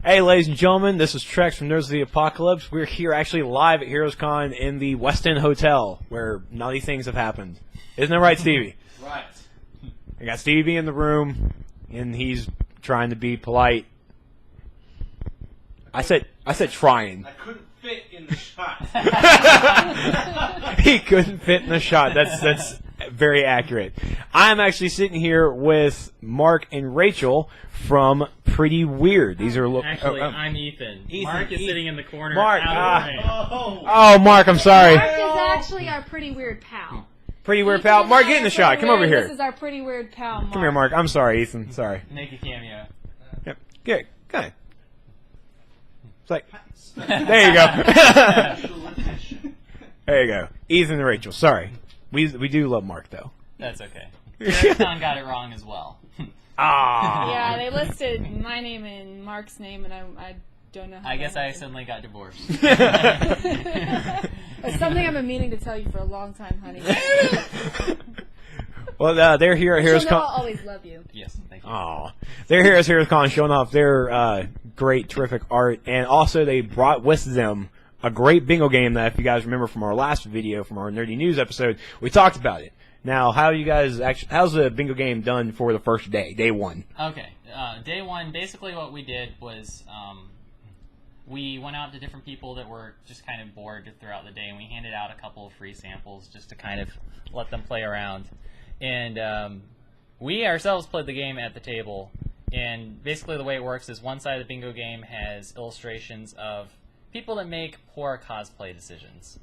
Hey, ladies and gentlemen, this is Trex from Nerds of the Apocalypse. We're here actually live at Heroescon in the West End Hotel, where naughty things have happened. Isn't that right, Stevie? Right. I got Stevie in the room, and he's trying to be polite. I said trying. I couldn't fit in the shot. He couldn't fit in the shot. That's very accurate. I'm actually sitting here with Mark and Rachel from Pretty Weird. These are Actually, I'm Ethan. Mark is sitting in the corner. Mark, out Mark, I'm sorry. Mark is actually our Pretty Weird pal. Pretty Weird pal. Mark, get in the shot. Come over here. This is our Pretty Weird pal, Mark. Come here, Mark. I'm sorry, Ethan. Sorry. Make a cameo. Yep. Good. Good. It's like, there you go. There you go. Ethan and Rachel. Sorry. We do love Mark, though. That's okay. Heroescon got it wrong as well. Yeah, they listed my name and Mark's name, and I don't know how I guess I happened. suddenly got divorced. It's something I've been meaning to tell you for a long time, honey. Well, they're here at She'll know Heroescon. I'll always love you. Yes, thank you. Aw. They're here at Heroescon showing off their great, terrific art, and also they brought with them a great bingo game that, if you guys remember from our last video, from our Nerdy News episode, we talked about it. Now, how's the bingo game done for the first day, day one? Okay, day one, basically what we did was we went out to different people that were just kind of bored throughout the day, and we handed out a couple of free samples just to kind of let them play around. And we ourselves played the game at the table, and basically the way it works is one side of the bingo game has illustrations of people that make poor cosplay decisions.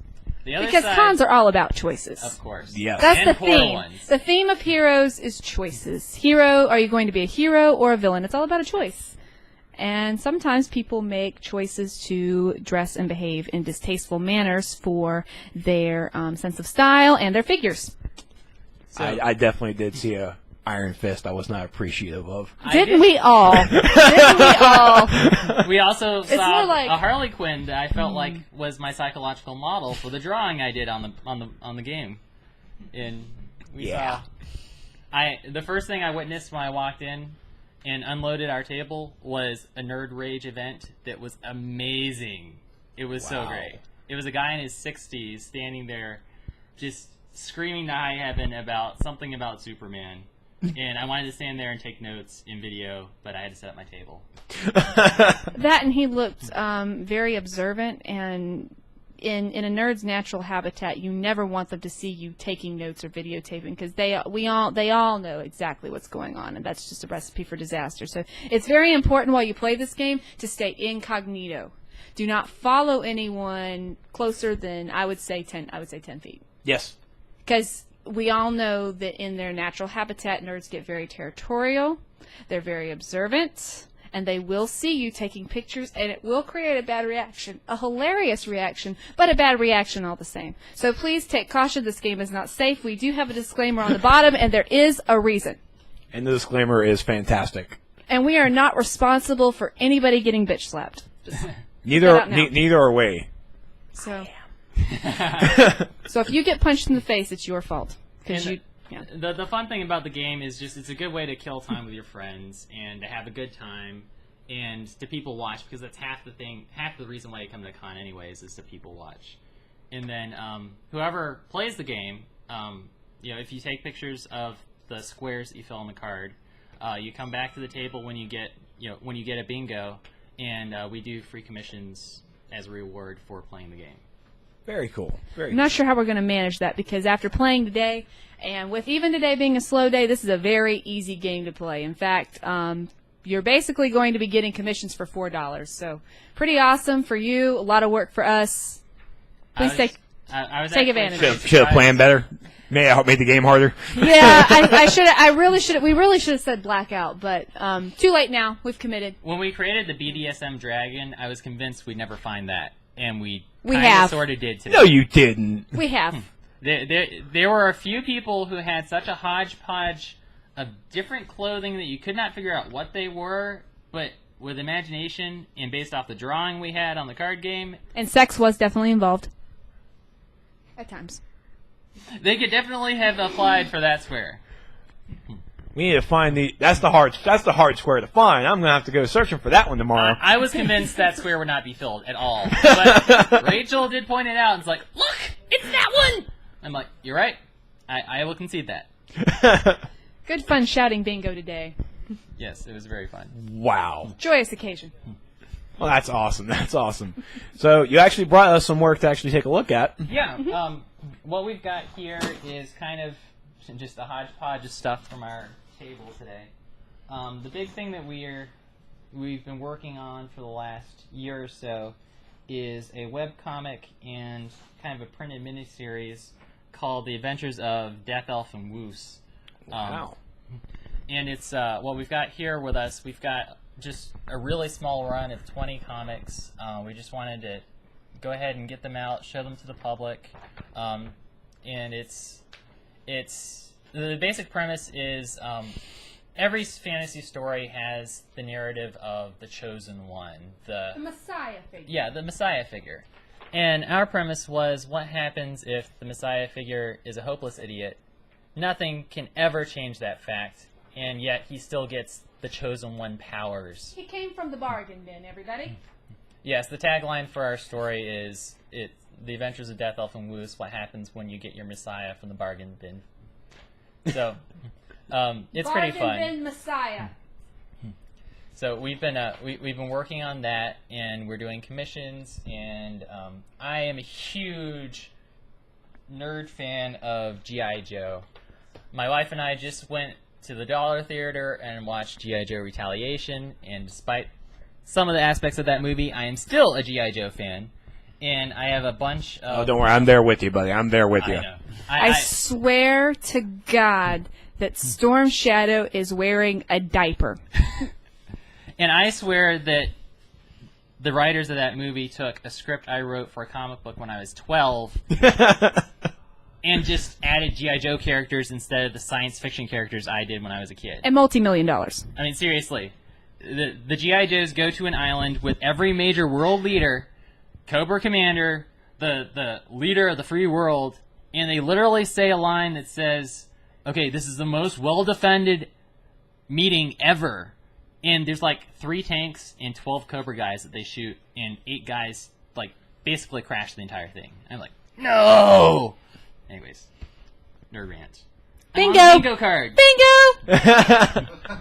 The other Because side, cons are all about choices. of course. Yes. That's and the poor theme. ones. The theme of Heroes is choices. Are you going to be a hero or a villain? It's all about a choice. And sometimes people make choices to dress and behave in distasteful manners for their sense of style and their figures. So, I definitely did see a Iron Fist I was not appreciative of. Didn't we all? Didn't we all? We also It's saw more like- a Harley Quinn that I felt like was my psychological model for the drawing I did on the game. And we Yeah. saw the first thing I witnessed when I walked in and unloaded our table was a Nerd Rage event that was amazing. It was so Wow. great. It was a guy in his 60s standing there just screaming to high heaven about something about Superman. And I wanted to stand there and take notes in video, but I had to set up my table. That, and he looked very observant, and in a nerd's natural habitat, you never want them to see you taking notes or videotaping, because they all know exactly what's going on, and that's just a recipe for disaster. So it's very important while you play this game to stay incognito. Do not follow anyone closer than I would say 10 feet. Yes. Because we all know that in their natural habitat, nerds get very territorial, they're very observant, and they will see you taking pictures, and it will create a bad reaction. A hilarious reaction, but a bad reaction all the same. So please take caution. This game is not safe. We do have a disclaimer on the bottom, and there is a reason. And the disclaimer is fantastic. And we are not responsible for anybody getting bitch slapped. Neither are we. So, so if you get punched in the face, it's your fault. And the fun thing about the game is just it's a good way to kill time with your friends and to have a good time and to people watch, because that's half the reason why you come to con anyways is to people watch. And then whoever plays the game, if you take pictures of the squares that you fill on the card, you come back to the table when you get a bingo, and we do free commissions as a reward for playing the game. Very cool. I'm not sure how we're going to manage that, because after playing today, and with even today being a slow day, this is a very easy game to play. In fact, you're basically going to be getting commissions for $4. So pretty awesome for you. A lot of work for us. Please take advantage. Should have planned better. May I made the game harder. Yeah, we really should have said blackout, but too late now. We've committed. When we created the BDSM dragon, I was convinced we'd never find that, and we sort of did today. No, you didn't. We have. There were a few people who had such a hodgepodge of different clothing that you could not figure out what they were, but with imagination and based off the drawing we had on the card game. And sex was definitely involved. At times. They could definitely have applied for that square. We need to find that's the hard square to find. I'm gonna have to go searching for that one tomorrow. I was convinced that square would not be filled at all, but Rachel did point it out and it's like, look, it's that one. I'm like, you're right. I will concede that. Good fun shouting bingo today. Yes, it was very fun. Wow. Joyous occasion. Well, that's awesome. That's awesome. So you actually brought us some work to actually take a look at. Yeah. What we've got here is kind of just a hodgepodge of stuff from our table today. The big thing that we've been working on for the last year or so is a webcomic and kind of a printed miniseries called The Adventures of Death Elf and Woos. Wow. And it's what we've got here with us. We've got just a really small run of 20 comics. We just wanted to go ahead and get them out, show them to the public. And it's the basic premise is every fantasy story has the narrative of the chosen one, the Messiah figure. Yeah, the Messiah figure. And our premise was, what happens if the Messiah figure is a hopeless idiot? Nothing can ever change that fact, and yet he still gets the chosen one powers. He came from the bargain bin, everybody. Yes, the tagline for our story is The Adventures of Death Elf and Woos, what happens when you get your Messiah from the bargain bin. So, it's pretty fun. Bargain bin Messiah. So we've been working on that, and we're doing commissions, and I am a huge nerd fan of G.I. Joe. My wife and I just went to the Dollar Theater and watched G.I. Joe Retaliation, and despite some of the aspects of that movie, I am still a G.I. Joe fan, and I have a bunch of... Oh, don't worry, I'm there with you, buddy. I'm there with you. I know. I swear to God that Storm Shadow is wearing a diaper. And I swear that the writers of that movie took a script I wrote for a comic book when I was 12 and just added G.I. Joe characters instead of the science fiction characters I did when I was a kid. And multi-million-dollars. I mean, seriously. The G.I. Joes go to an island with every major world leader, Cobra Commander, the leader of the free world, and they literally say a line that says, okay, this is the most well-defended meeting ever. And there's like 3 tanks and 12 Cobra guys that they shoot, and 8 guys like basically crash the entire thing. I'm like, no! Anyways, nerd rant. Bingo! Bingo card! Bingo!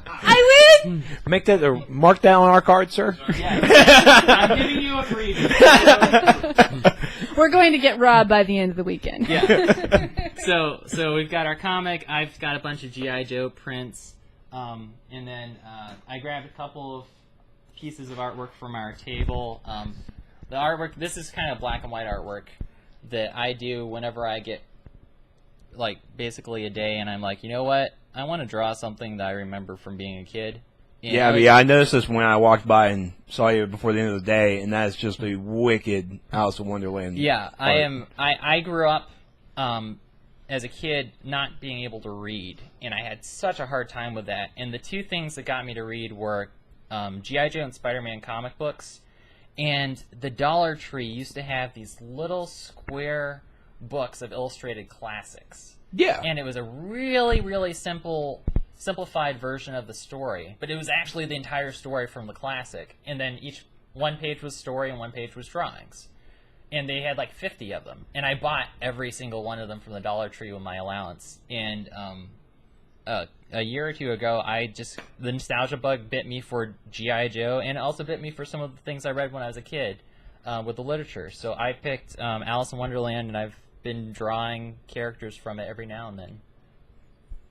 I win! Mark that on our card, sir. Yeah, I'm giving you a freebie. We're going to get robbed by the end of the weekend. Yeah. So we've got our comic. I've got a bunch of G.I. Joe prints. And then I grabbed a couple of pieces of artwork from our table. The artwork, this is kind of black and white artwork that I do whenever I get, like, basically a day, and I'm like, you know what? I want to draw something that I remember from being a kid. And Yeah, I noticed this when I walked by and saw you before the end of the day, and that is just a wicked Alice in Wonderland. Yeah, art. I grew up as a kid not being able to read, and I had such a hard time with that. And the 2 things that got me to read were G.I. Joe and Spider-Man comic books, and the Dollar Tree used to have these little square books of illustrated classics. Yeah. And it was a really, really simplified version of the story, but it was actually the entire story from the classic, and then one page was story and one page was drawings. And they had like 50 of them, and I bought every single one of them from the Dollar Tree with my allowance. And a year or 2 ago, the nostalgia bug bit me for G.I. Joe, and it also bit me for some of the things I read when I was a kid with the literature. So I picked Alice in Wonderland, and I've been drawing characters from it every now and then.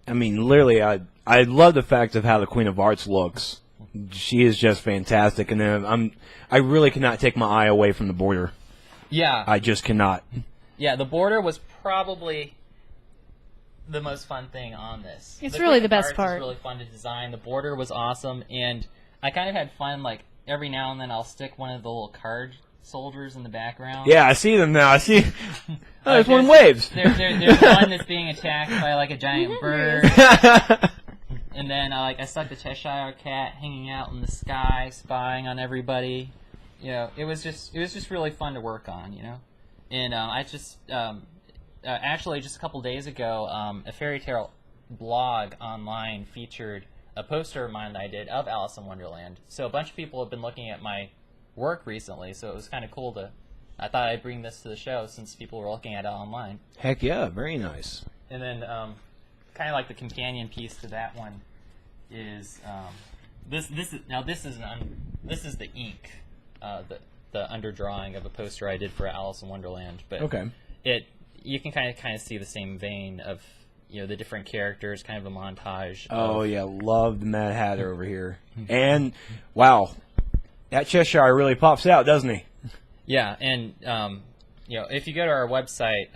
I mean, literally, I love the fact of how the Queen of Hearts looks. She is just fantastic, and then I really cannot take my eye away from the border. Yeah. I just cannot. Yeah, the border was probably the most fun thing on this. It's really the best It part. was really fun to design. The border was awesome, and I kind of had fun, like, every now and then I'll stick one of the little card soldiers in the background. Yeah, I see them now. I see. Oh, there's one waves. There's one that's being attacked by, like, a giant bird. And then, I stuck the Cheshire Cat hanging out in the sky, spying on everybody. You know, it was just really fun to work on, you know. And actually, just a couple days ago, a fairy tale blog online featured a poster of mine that I did of Alice in Wonderland. So a bunch of people have been looking at my work recently, so it was kind of cool to... I thought I'd bring this to the show since people were looking at it online. Heck yeah, very nice. And then kind of like the companion piece to that one is this is the ink, the underdrawing of a poster I did for Alice in Wonderland. But Okay. You can kind of see the same vein of the different characters, kind of a montage. Oh yeah, love the Mad Hatter over here. And wow, that Cheshire really pops out, doesn't he? Yeah, and if you go to our website,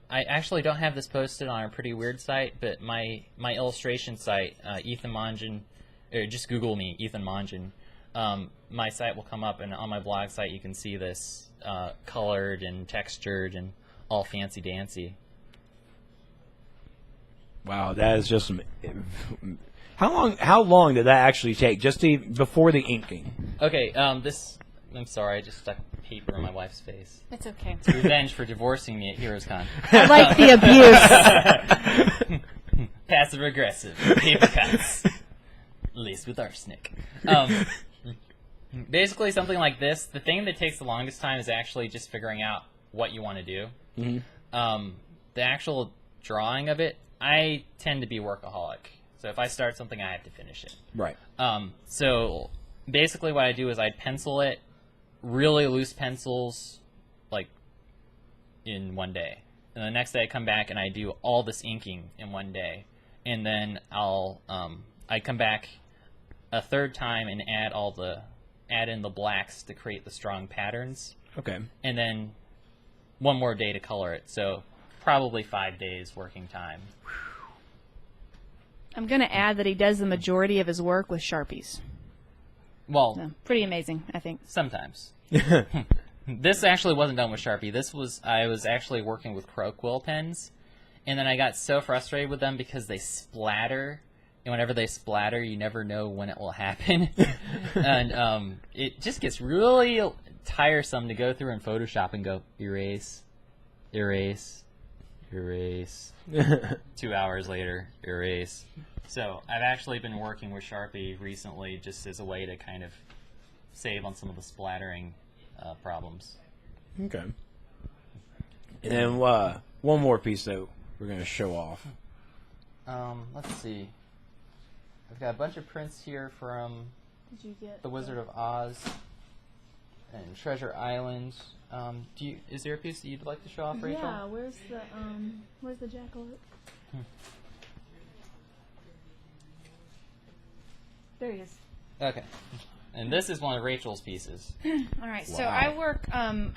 I actually don't have this posted on our Pretty Weird site, but my illustration site, Ethan Mongen, or just Google me, Ethan Mongen. My site will come up, and on my blog site you can see this colored and textured and all fancy dancy. Wow, that is just... How long did that actually take, just before the inking? Okay, I'm sorry, I just stuck paper in my wife's face. It's okay. It's revenge for divorcing me at Heroescon. I like the abuse. Passive aggressive. Paper cuts. Laced with arsenic. Basically, something like this. The thing that takes the longest time is actually just figuring out what you want to do. Mm-hmm. The actual drawing of it, I tend to be workaholic. So if I start something, I have to finish it. Right. So basically what I do is I'd pencil it, really loose pencils, like in one day. And the next day I come back and I do all this inking in one day. And then I come back a third time and add in the blacks to create the strong patterns. Okay. And then one more day to color it. So probably 5 days working time. I'm going to add that he does the majority of his work with Sharpies. Well, So, pretty amazing, I think. sometimes. This actually wasn't done with Sharpie. I was actually working with crow quill pens, and then I got so frustrated with them because they splatter, and whenever they splatter, you never know when it will happen. And it just gets really tiresome to go through in Photoshop and go erase, erase, erase. 2 hours later, erase. So I've actually been working with Sharpie recently just as a way to kind of save on some of the splattering problems. Okay. And then one more piece that we're going to show off. Let's see. I've got a bunch of prints here from Did you get The Wizard of Oz and Treasure Island. Is there a piece that you'd like to show off, Rachel? Yeah, where's the jackalope? There he is. Okay. And this is one of Rachel's pieces. All right, Wow. so I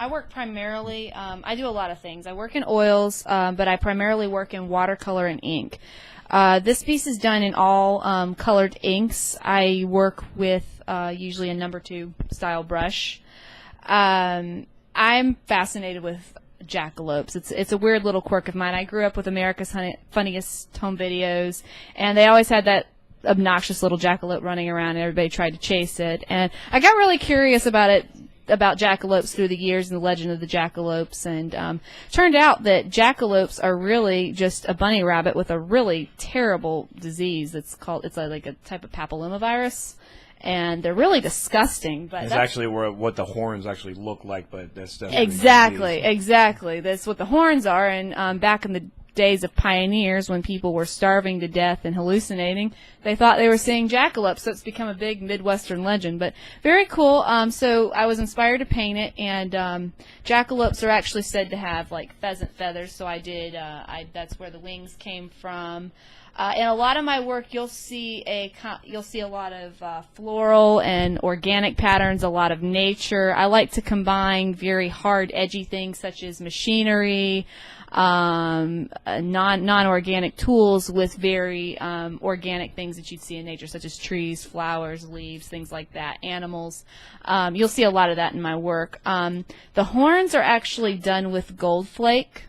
work primarily. I do a lot of things. I work in oils, but I primarily work in watercolor and ink. This piece is done in all colored inks. I work with usually a number 2 style brush. I'm fascinated with jackalopes. It's a weird little quirk of mine. I grew up with America's Funniest Home Videos, and they always had that obnoxious little jackalope running around, and everybody tried to chase it. And I got really curious about jackalopes through the years and the legend of the jackalopes, and turned out that jackalopes are really just a bunny rabbit with a really terrible disease. It's like a type of papillomavirus. And they're really disgusting. But It's that's actually what the horns actually look like, but that's exactly. That's what the horns are. And back in the days of pioneers, when people were starving to death and hallucinating, they thought they were seeing jackalopes. So it's become a big Midwestern legend. But very cool. So I was inspired to paint it, and jackalopes are actually said to have like pheasant feathers. So I did. That's where the wings came from. In a lot of my work, you'll see a lot of floral and organic patterns, a lot of nature. I like to combine very hard, edgy things such as machinery, non-organic tools with very organic things that you'd see in nature, such as trees, flowers, leaves, things like that, animals. You'll see a lot of that in my work. The horns are actually done with gold flake.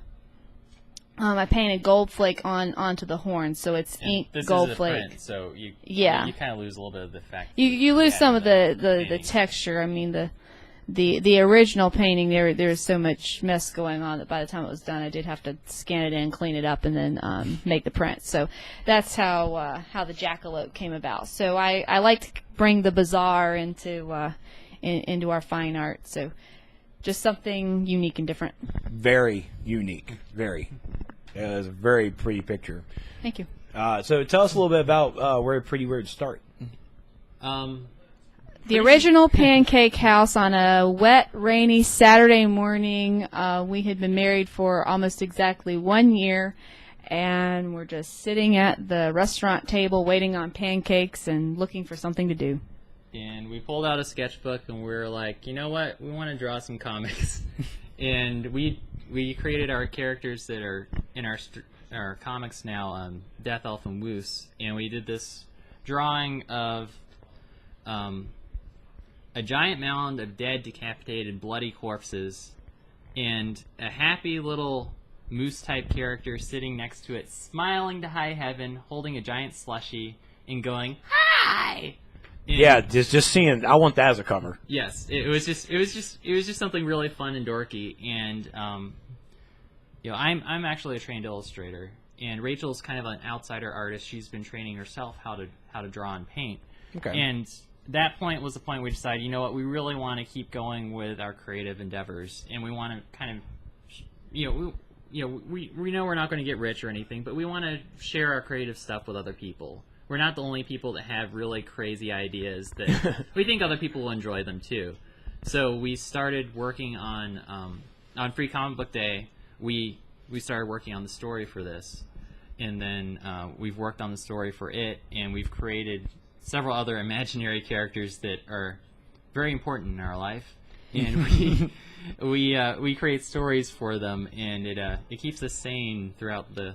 I painted gold flake onto the horns, so it's ink gold flake. Print, so you Yeah. you kind of lose a little bit of the effect. You lose some of the painting. texture. I mean, the original painting, there's so much mess going on that by the time it was done, I did have to scan it in, clean it up, and then make the print. So that's how the jackalope came about. So I like to bring the bizarre into our fine art. So just something unique and different. Very unique. Very. It was a very pretty picture. Thank you. So tell us a little bit about where Pretty Weird start. The original pancake house on a wet, rainy Saturday morning. We had been married for almost exactly 1 year, and we're just sitting at the restaurant table waiting on pancakes and looking for something to do. And we pulled out a sketchbook, and we were like, you know what? We want to draw some comics. And we created our characters that are in our comics now, Death Elf and Woos, and we did this drawing of a giant mound of dead, decapitated, bloody corpses, and a happy little moose-type character sitting next to it, smiling to high heaven, holding a giant slushie, and going, "Hi!" And Yeah, just seeing. I want that as a cover. yes, it was just something really fun and dorky, and I'm actually a trained illustrator, and Rachel's kind of an outsider artist. She's been training herself how to draw and paint. Okay. And that point was the point we decided, you know what, we really want to keep going with our creative endeavors, and we want to kind of, we know we're not going to get rich or anything, but we want to share our creative stuff with other people. We're not the only people that have really crazy ideas that we think other people will enjoy them too. So we started working on Free Comic Book Day. We started working on the story for this, and then we've worked on the story for it, and we've created several other imaginary characters that are very important in our life, and we create stories for them, and it keeps us sane throughout the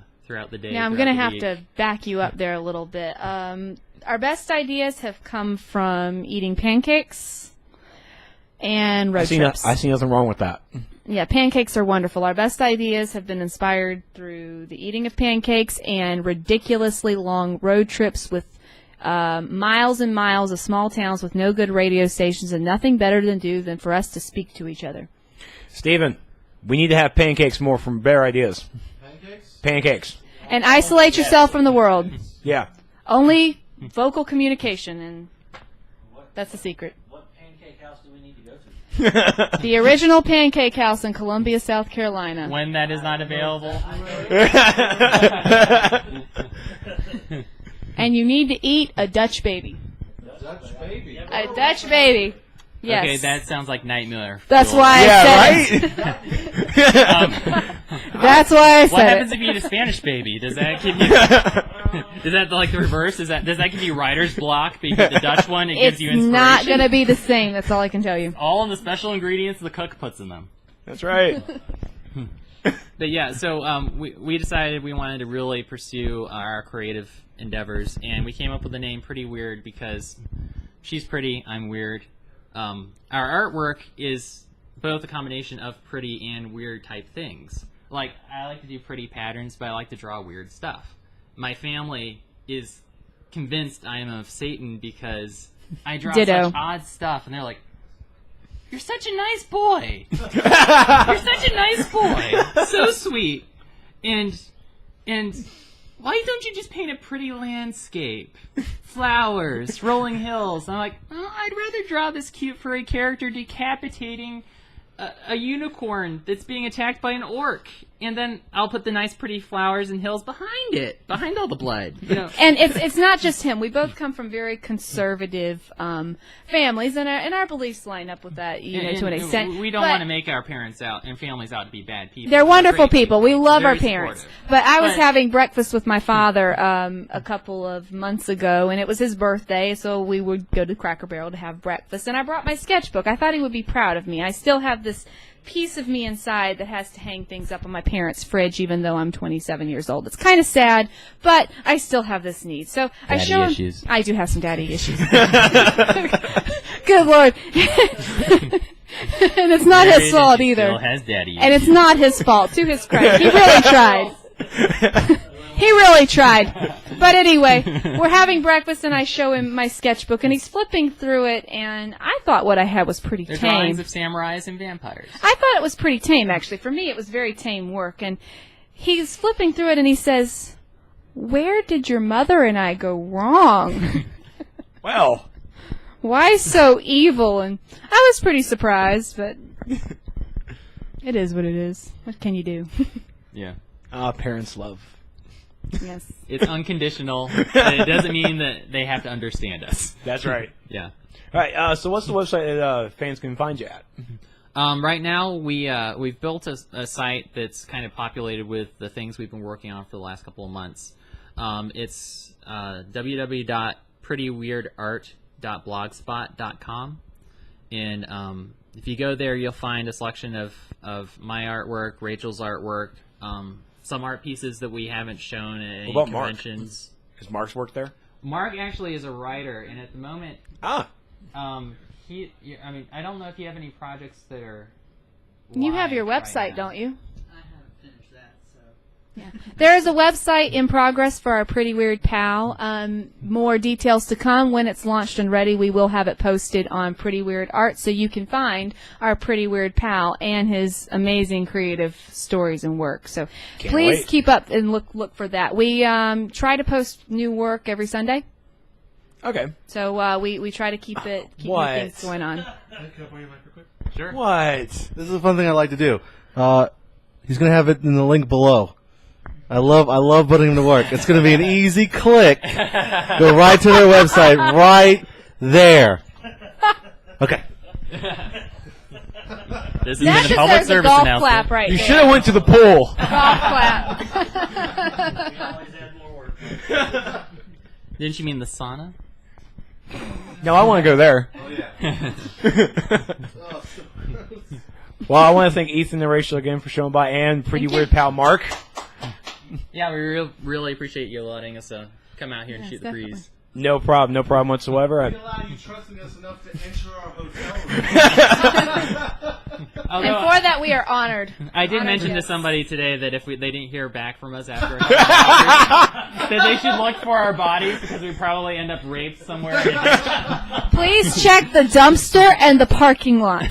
day. Now I'm going to have to back you up there a little bit. Our best ideas have come from eating pancakes and road trips. I see nothing wrong with that. Yeah, pancakes are wonderful. Our best ideas have been inspired through the eating of pancakes and ridiculously long road trips with miles and miles of small towns with no good radio stations and nothing better to do than for us to speak to each other. Steven, we need to have pancakes more from Bear Ideas. Pancakes? Pancakes. And isolate yourself from the world. Yeah. Only vocal communication, and that's the secret. What pancake house do we need to go to? The original pancake house in Columbia, South Carolina. When that is not available. And you need to eat a Dutch baby. Dutch baby. A Dutch baby. Yes. Okay, that sounds like nightmare. That's fuel. why I said it. That's why I said What happens it. if you eat a Spanish baby? Does that give you? Is that like the reverse? Does that give you writer's block? But you get the Dutch one, it gives It's you inspiration. not going to be the same. That's all I can tell you. All in the special ingredients the cook puts in them. That's right. But yeah, so we decided we wanted to really pursue our creative endeavors, and we came up with the name Pretty Weird because she's pretty, I'm weird. Our artwork is both a combination of pretty and weird type things. Like, I like to do pretty patterns, but I like to draw weird stuff. My family is convinced I am of Satan because I draw Ditto. such odd stuff, and they're like, "You're such a nice boy. You're such a nice boy. So sweet. And why don't you just paint a pretty landscape? Flowers, rolling hills." And I'm like, "Oh, I'd rather draw this cute furry character decapitating a unicorn that's being attacked by an orc. And then I'll put the nice pretty flowers and hills behind it, behind all the blood." You know? And it's not just him. We both come from very conservative families, and our beliefs line up with that, to an extent. We don't But want to make our parents out and families out to be bad people. they're wonderful great people. We love Very our parents. supportive. But I was But- having breakfast with my father a couple of months ago, and it was his birthday, so we would go to Cracker Barrel to have breakfast. And I brought my sketchbook. I thought he would be proud of me. I still have this piece of me inside that has to hang things up on my parents' fridge, even though I'm 27 years old. It's kind of sad, but I still have this need. So I Daddy show him. issues. I do have some daddy issues. Good Lord. And it's not his fault either. Still has daddy And it's not his fault, to his credit. He really tried. He really tried. But anyway, we're having breakfast, and I show him my sketchbook, and he's flipping through it, and I thought what I had was pretty They're tame. drawings of samurais and vampires. I thought it was pretty tame, actually. For me, it was very tame work. And he's flipping through it, and he says, "Where did your mother and I go wrong? Well, Why so evil?" And I was pretty surprised, but it is what it is. What can you do? Yeah. parents love. Yes. It's unconditional, and it doesn't mean that they have to understand us. That's right. Yeah. All right. So what's the website that fans can find you at? Right now, we've built a site that's kind of populated with the things we've been working on for the last couple of months. It's www.prettyweirdart.blogspot.com, and if you go there, you'll find a selection of my artwork, Rachel's artwork, some art pieces that we haven't shown at any What about Mark? conventions. Is Mark's work there? Mark actually is a writer, and at the moment, Ah. I mean, I don't know if you have any projects that are. You have your live website, right now. don't you? I haven't finished that, so. Yeah. There is a website in progress for our Pretty Weird Pal. More details to come. When it's launched and ready, we will have it posted on Pretty Weird Art, so you can find our Pretty Weird Pal and his amazing creative stories and work. So please wait. keep up and look for that. We try to post new work every Sunday, Okay. so we try to keep new things going on. Sure. What? This is a fun thing I like to do. He's gonna have it in the link below. I love putting him to work. It's gonna be an easy click. Go right to their website, right there. Okay. This has That been a public deserves a service golf announcement. clap right You there. should have went to the pool. Golf clap. We always add more work. Didn't you mean the sauna? No, I want to go there. Oh yeah. Well, I want to thank Ethan and Rachel again for showing by, and Pretty Weird Pal Mark. Yeah, we really appreciate you letting us come out here and Yes, shoot the definitely. breeze. No problem whatsoever. We allow you trusting us enough to enter our hotel room. Although, And for that, we are honored. I did Honored, mention to yes. somebody today that if they didn't hear back from us after a couple hours, that they should look for our bodies because we probably end up raped somewhere. In a Please check the dumpster and the parking lot.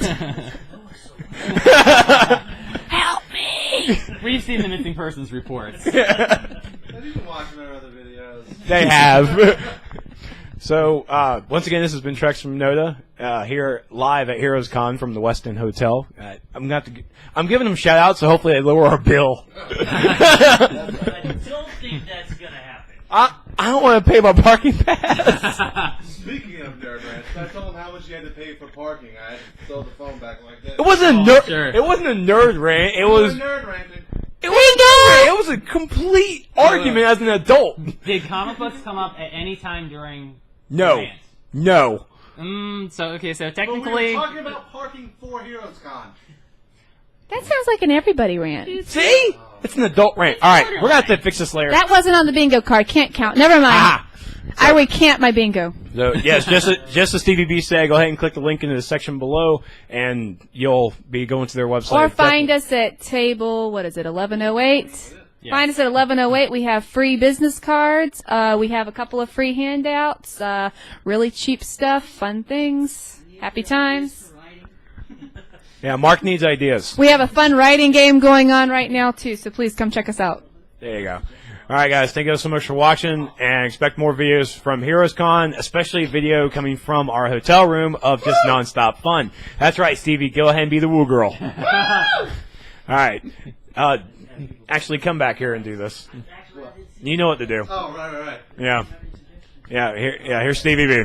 Help me! We've seen the missing persons reports. Have you been watching our other videos? They have. So, once again, this has been Trex from NotA, here live at Heroescon from the West End Hotel. I'm giving them shout outs, so hopefully they lower our bill. I don't think that's gonna happen. I don't want to pay my parking pass. Speaking of nerd rants, I told him how much you had to pay for parking. I sold the phone back like that. It wasn't a nerd. Sure. It wasn't a nerd rant. It was. nerd ranting. It was a nerd rant. It was a complete argument as an adult. Did comic books come up at any time during No. rant? No. So But we technically, were talking about parking for Heroescon. That sounds like an everybody rant. See? It's an adult rant. All right, we're gonna have to fix this later. That wasn't on the bingo card. Can't count. Never mind. Ah. I recant my bingo. So yes, just as Stevie B said, go ahead and click the link in the section below, and you'll be going to their website. Or find us at table, 1108. Yes. Find us at 1108. We have free business cards. We have a couple of free handouts. Really cheap stuff, fun things, happy times. Yeah, Mark needs ideas. We have a fun writing game going on right now, too, so please come check us out. There you go. All right, guys, thank you so much for watching, and expect more videos from Heroescon, especially video coming from our hotel room of just nonstop fun. That's right, Stevie. Go ahead and be the woo girl. All right. Actually, come back here and do this. You know what to do. Oh, right. Yeah. Here's Stevie B.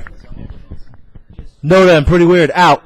NotA and Pretty Weird out.